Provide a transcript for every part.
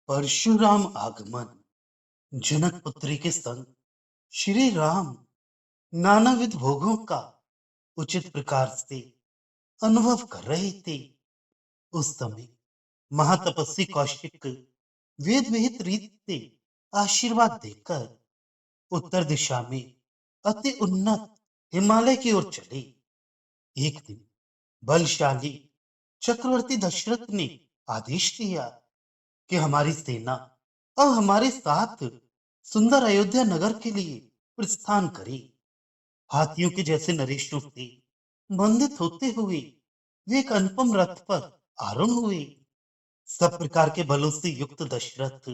परशुराम आगमन। जनक पुत्री के संग श्री राम नानाविध भोगों का उचित प्रकार से अनुभव कर रहे थे। उस समय महातपस्वी कौशिक वेद विहित रीत से आशीर्वाद देकर उत्तर दिशा में अति उन्नत हिमालय की ओर चले। एक दिन बलशाली चक्रवर्ती दशरथ ने आदेश दिया कि हमारी सेना अब हमारे साथ सुंदर अयोध्या नगर के लिए प्रस्थान करे। हाथियों के जैसे नरेशों से बंधित होते हुए वे एक अनुपम रथ पर आरूढ़ हुए। सब प्रकार के बलों से युक्त दशरथ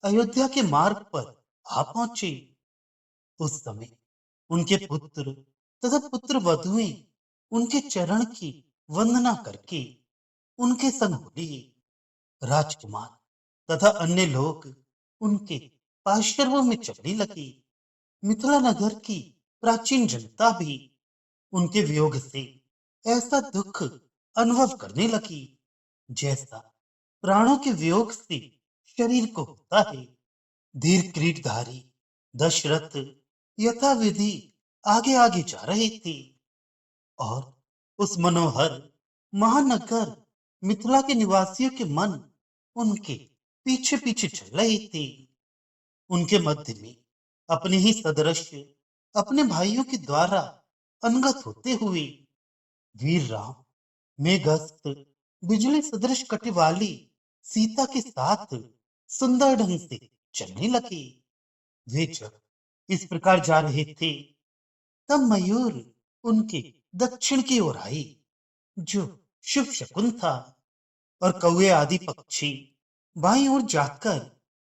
अयोध्या के मार्ग पर आ पहुंचे। उस समय उनके पुत्र तथा पुत्र वधुएं उनके चरण की वंदना करके उनके संग बोले। राजकुमार तथा अन्य लोग उनके पार्श्वों में चलने लगे। मिथिला नगर की प्राचीन जनता भी उनके वियोग से ऐसा दुख अनुभव करने लगी जैसा प्राणों के वियोग से शरीर को होता है। धीर किरीटधारी दशरथ यथाविधि आगे आगे जा रहे थे और उस मनोहर महानगर मिथिला के निवासियों के मन उनके पीछे पीछे चल रहे थे। उनके मध्य में अपने ही सदृश्य अपने भाइयों के द्वारा अनगत होते हुए वीर राम मेघस्थ बिजली सदृश कटी वाली सीता के साथ सुंदर ढंग से चलने लगे। वे जब इस प्रकार जा रहे थे तब मयूर उनके दक्षिण की ओर आई, जो शुभ शकुन था, और कौवे आदि पक्षी बाईं ओर जाकर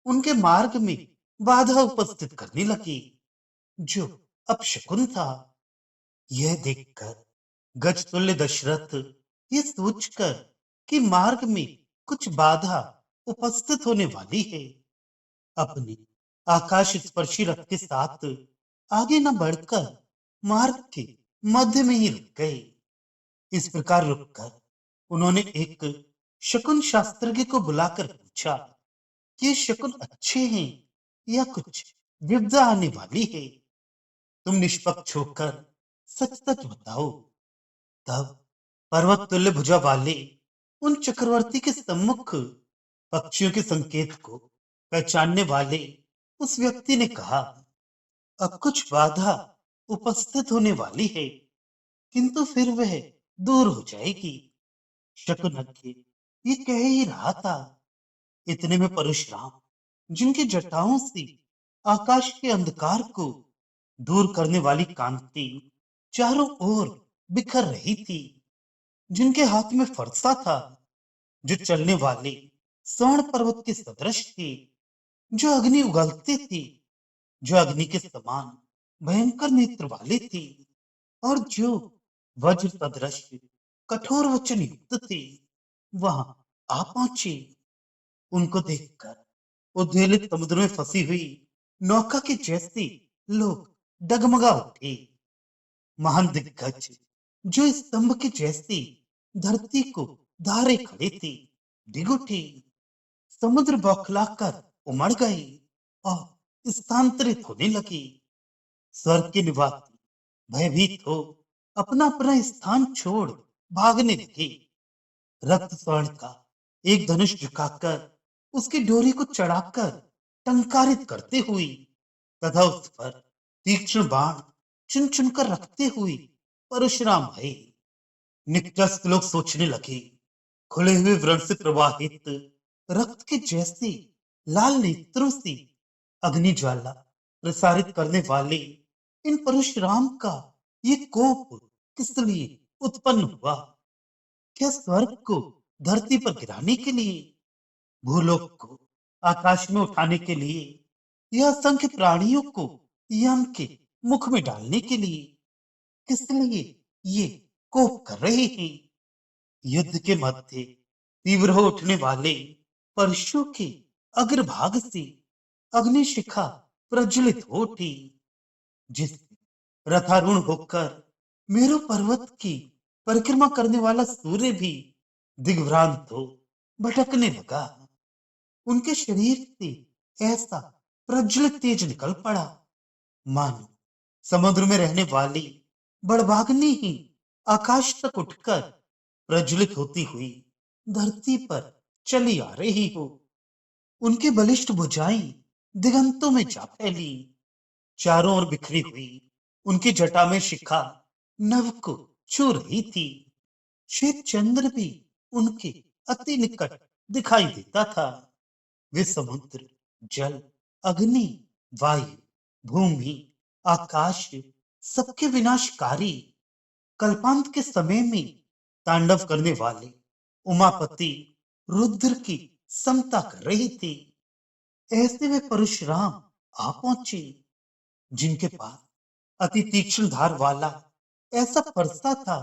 उनके मार्ग में बाधा उपस्थित करने लगे, जो अपशकुन था। यह देखकर गजतुल्य दशरथ ये सोचकर कि मार्ग में कुछ बाधा उपस्थित होने वाली है, अपने आकाश स्पर्शी रथ के साथ आगे न बढ़कर मार्ग के मध्य में ही रुक गए। इस प्रकार रुककर उन्होंने एक शकुन शास्त्रज्ञ को बुलाकर पूछा कि ये शकुन अच्छे हैं या कुछ विपदा आने वाली है। तुम निष्पक्ष होकर सच सच बताओ। तब पर्वत तुल्य भुजा वाले उन चक्रवर्ती के सम्मुख पक्षियों के संकेत को पहचानने वाले उस व्यक्ति ने कहा, अब कुछ बाधा उपस्थित होने वाली है, किंतु फिर वह दूर हो जाएगी। शकुनज्ञ ये कह ही रहा था, इतने में परशुराम, जिनकी जटाओं से आकाश के अंधकार को दूर करने वाली कांति चारों ओर बिखर रही थी, जिनके हाथ में फरसा था, जो चलने वाले स्वर्ण पर्वत के सदृश थे, जो अग्नि उगलते थे, जो अग्नि के समान भयंकर नेत्र वाले थे, और जो वज्र सदृश कठोर वचन युक्त थे, वहां आ पहुंचे। उनको देखकर उद्वेलित समुद्र में फंसी हुई नौका के जैसे लोग डगमगा उठे। महान दिग्गज जो इस स्तंभ के जैसे धरती को धारे खड़े थे, डिग उठे। समुद्र बौखलाकर उमड़ गए और स्थानांतरित होने लगे। स्वर्ग के निवासी भयभीत हो अपना अपना स्थान छोड़ भागने लगे। रक्त स्वर्ण का एक धनुष झुकाकर उसकी डोरी को चढ़ाकर टंकारित करते हुए तथा उस पर तीक्ष्ण बाण चुन चुनकर रखते हुए परशुराम आए। निकटस्थ लोग सोचने लगे, खुले हुए व्रण से प्रवाहित रक्त के जैसे लाल नेत्रों से अग्नि ज्वाला प्रसारित करने वाले इन परशुराम का ये कोप किस लिए उत्पन्न हुआ? क्या स्वर्ग को धरती पर गिराने के लिए, भूलोक को आकाश में उठाने के लिए, या असंख्य प्राणियों को यम के मुख में डालने के लिए? किस लिए ये कोप कर रहे हैं? युद्ध के मध्य तीव्र हो उठने वाले परशु के अग्रभाग से अग्निशिखा प्रज्वलित हो उठी, जिससे रथारूढ़ होकर मेरु पर्वत की परिक्रमा करने वाला सूर्य भी दिग्भ्रांत हो भटकने लगा। उनके शरीर से ऐसा प्रज्वलित तेज निकल पड़ा, मानो समुद्र में रहने वाली बड़भागनी ही आकाश तक उठकर प्रज्वलित होती हुई धरती पर चली आ रही हो। उनकी बलिष्ठ भुजाएं दिगंतों में जा फैली, चारों ओर बिखरी हुई उनकी जटा में शिखा नभ को छू रही थी। श्वेत चंद्र भी उनके अति निकट दिखाई देता था। वे समुद्र, जल, अग्नि, वायु, भूमि, आकाश, सबके विनाशकारी कल्पांत के समय में तांडव करने वाले उमापति रुद्र की समता कर रही थी। ऐसे में परशुराम आ पहुंचे, जिनके पास अति तीक्ष्ण धार वाला ऐसा फरसा था,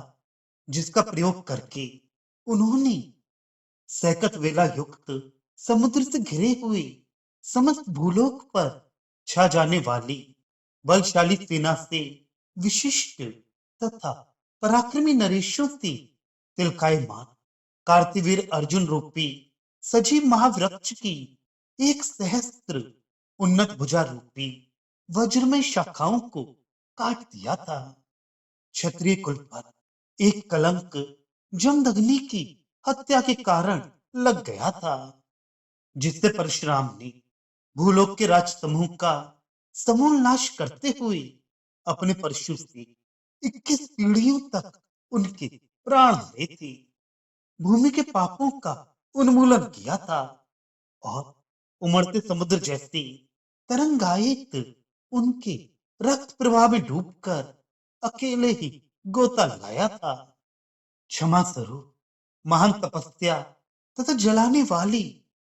जिसका प्रयोग करके उन्होंने सैकत वेला युक्त समुद्र से घिरे हुए समस्त भूलोक पर छा जाने वाली बलशाली सेना से विशिष्ट तथा पराक्रमी नरेशों से तिलकायमान कार्तिवीर अर्जुन रूपी सजीव महावृक्ष की एक सहस्त्र उन्नत भुजा रूपी वज्रमय शाखाओं को काट दिया था। क्षत्रिय कुल पर एक कलंक जमदग्नि की हत्या के कारण लग गया था, जिससे परशुराम ने भूलोक के राज समूह का समूल नाश करते हुए अपने परशु से 21 पीढ़ियों तक उनके प्राण हरे थे, भूमि के पापों का उन्मूलन किया था और उमड़ते समुद्र जैसे तरंगायित उनके रक्त प्रवाह में डूबकर अकेले ही गोता लगाया था। क्षमा स्वरूप महान तपस्या तथा जलाने वाली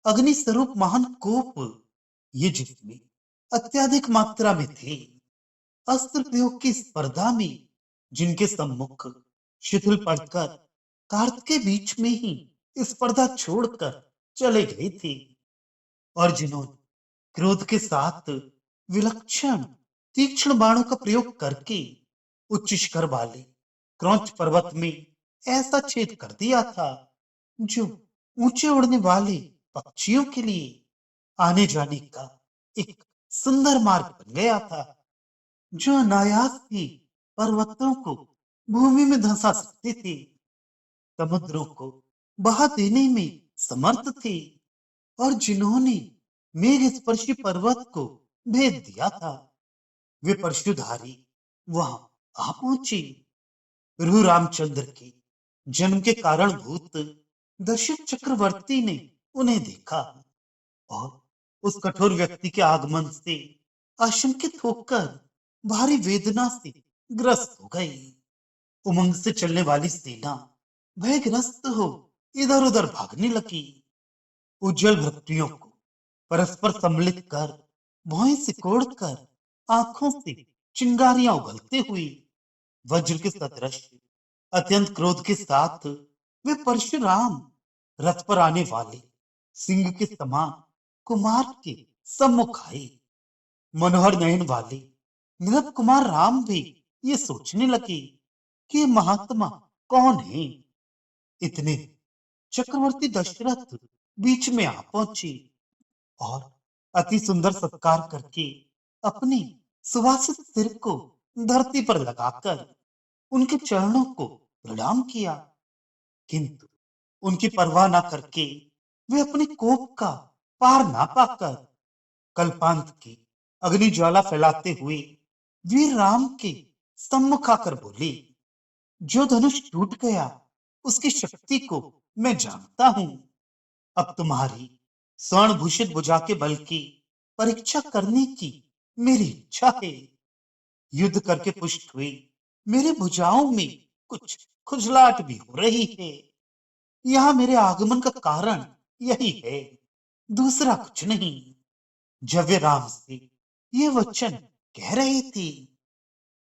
अग्नि स्वरूप महान कोप, ये जिसमें अत्यधिक मात्रा में थे, अस्त्र प्रयोग की स्पर्धा में जिनके सम्मुख शिथिल पड़कर कार्त के बीच में ही स्पर्धा छोड़कर चले गए थे, और जिन्होंने क्रोध के साथ विलक्षण तीक्ष्ण बाणों का प्रयोग करके उच्च शिखर वाले क्रौंच पर्वत में ऐसा छेद कर दिया था, जो ऊंचे उड़ने वाले पक्षियों के लिए आने जाने का एक सुंदर मार्ग बन गया था, जो अनायास ही पर्वतों को भूमि में धंसा सकते थे, समुद्रों को बहा देने में समर्थ थे, और जिन्होंने मेघ स्पर्शी पर्वत को भेद दिया था, वे परशुधारी वहां आ पहुंचे। प्रभु रामचंद्र के जन्म के कारणभूत दशरथ चक्रवर्ती ने उन्हें देखा और उस कठोर व्यक्ति के आगमन से आशंकित होकर भारी वेदना से ग्रस्त हो गए। उमंग से चलने वाली सेना भयग्रस्त हो इधर उधर भागने लगी। उज्जवल भक्तियों को परस्पर सम्मिलित कर भौहें सिकोड़कर आंखों से चिंगारियां उगलते हुई वज्र के सदृश अत्यंत क्रोध के साथ वे परशुराम रथ पर आने वाले सिंह के समान कुमार के सम्मुख आए। मनोहर नयन वाले नृप कुमार राम भी ये सोचने लगे कि ये महात्मा कौन है। इतने चक्रवर्ती दशरथ बीच में आ पहुंचे और अति सुंदर सत्कार करके अपने सुवासित सिर को धरती पर लगाकर उनके चरणों को प्रणाम किया, किंतु उनकी परवाह ना करके वे अपने कोप का पार ना पाकर कल्पांत की अग्नि ज्वाला फैलाते हुए वीर राम के सम्मुख आकर बोले, जो धनुष टूट गया उसकी शक्ति को मैं जानता हूं। अब तुम्हारी स्वर्ण भूषित भुजा के बल की परीक्षा करने की मेरी इच्छा है। युद्ध करके पुष्ट हुई मेरे भुजाओं में कुछ खुजलाहट भी हो रही है। यहाँ मेरे आगमन का कारण यही है, दूसरा कुछ नहीं। जब वे राम से ये वचन कह रहे थे,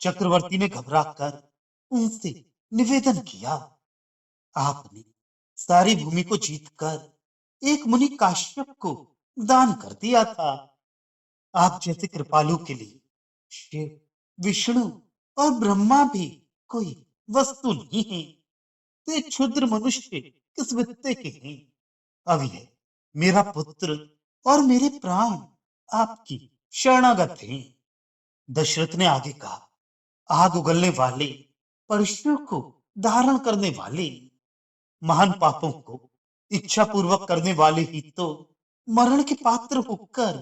चक्रवर्ती ने घबराकर उनसे निवेदन किया, आपने सारी भूमि को जीतकर एक मुनि काश्यप को दान कर दिया था। आप जैसे कृपालु के लिए शिव, विष्णु और ब्रह्मा भी कोई वस्तु नहीं है। तो ये क्षुद्र मनुष्य किस वित्ते के हैं। अब यह मेरा पुत्र और मेरे प्राण आपकी शरणागत हैं। दशरथ ने आगे कहा, आग उगलने वाले, परशु को धारण करने वाले, महान पापों को इच्छा पूर्वक करने वाले ही तो मरण के पात्र होकर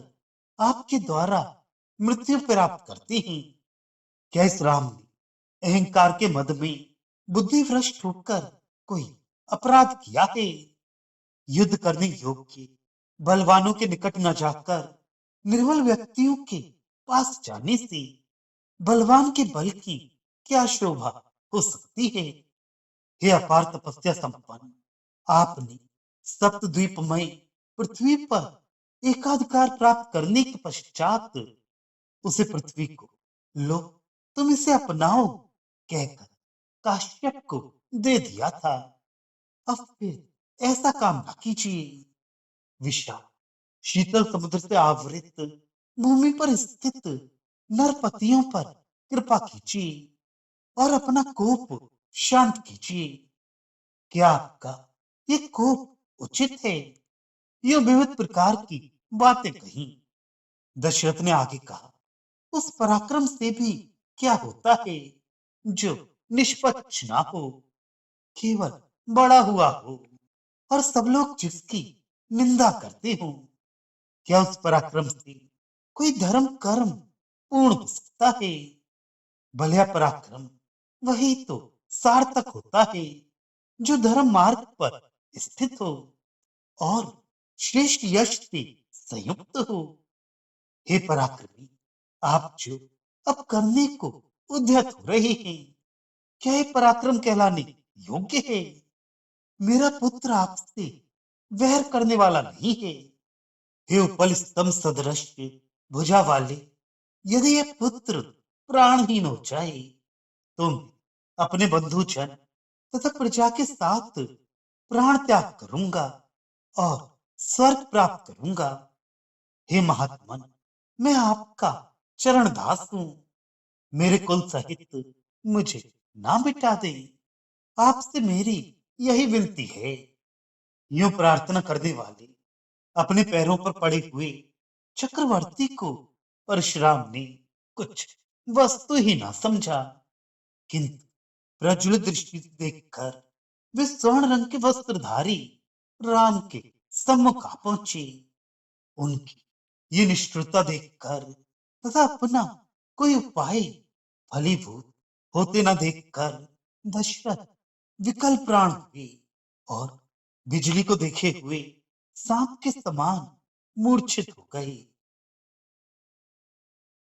आपके द्वारा मृत्यु प्राप्त करते हैं। क्या इस राम ने अहंकार के मद में बुद्धि भ्रष्ट होकर कोई अपराध किया है? युद्ध करने योग्य बलवानों के निकट न जाकर निर्बल व्यक्तियों के पास जाने से बलवान के बल की क्या शोभा हो सकती है? हे अपार तपस्या संपन्न, आपने सप्तद्वीपमय पृथ्वी पर एकाधिकार प्राप्त करने के पश्चात उसे पृथ्वी को, लो तुम इसे अपनाओ कहकर काश्यप को दे दिया था। अब फिर ऐसा काम न कीजिए। विशाल शीतल समुद्र से आवृत भूमि पर स्थित नरपतियों पर कृपा कीजिए और अपना कोप शांत कीजिए। क्या आपका ये कोप उचित है? ये विविध प्रकार की बातें कही। दशरथ ने आगे कहा, उस पराक्रम से भी क्या होता है जो निष्पक्ष ना हो, केवल बड़ा हुआ हो और सब लोग जिसकी निंदा करते हो? क्या उस पराक्रम से कोई धर्म कर्म पूर्ण हो सकता है? भले पराक्रम वही तो सार्थक होता है जो धर्म मार्ग पर स्थित हो और श्रेष्ठ यश से संयुक्त हो। हे पराक्रमी, आप जो अब करने को उद्यत हो रहे हैं, क्या ये पराक्रम कहलाने योग्य है? मेरा पुत्र आपसे वैर करने वाला नहीं है। हे उपल स्तंभ सदृश भुजा वाले, यदि ये पुत्र प्राणहीन हो जाए तो मैं अपने बंधु जन तथा प्रजा के साथ प्राण त्याग करूंगा और स्वर्ग प्राप्त करूंगा। हे महात्मन, मैं आपका चरणदास हूं, मेरे कुल सहित मुझे ना मिटा दे। आपसे मेरी यही विनती है। यूं प्रार्थना करने वाले अपने पैरों पर पड़े हुए चक्रवर्ती को परशुराम ने कुछ वस्तु ही ना समझा, किंतु प्रज्वलित दृष्टि से देखकर वे स्वर्ण रंग के वस्त्रधारी राम के सम्मुख आ पहुंचे। उनकी ये निष्ठुरता देखकर तथा अपना कोई उपाय फलीभूत होते न देखकर दशरथ विकल प्राण हुए और बिजली को देखे हुए सांप के समान मूर्छित हो गए।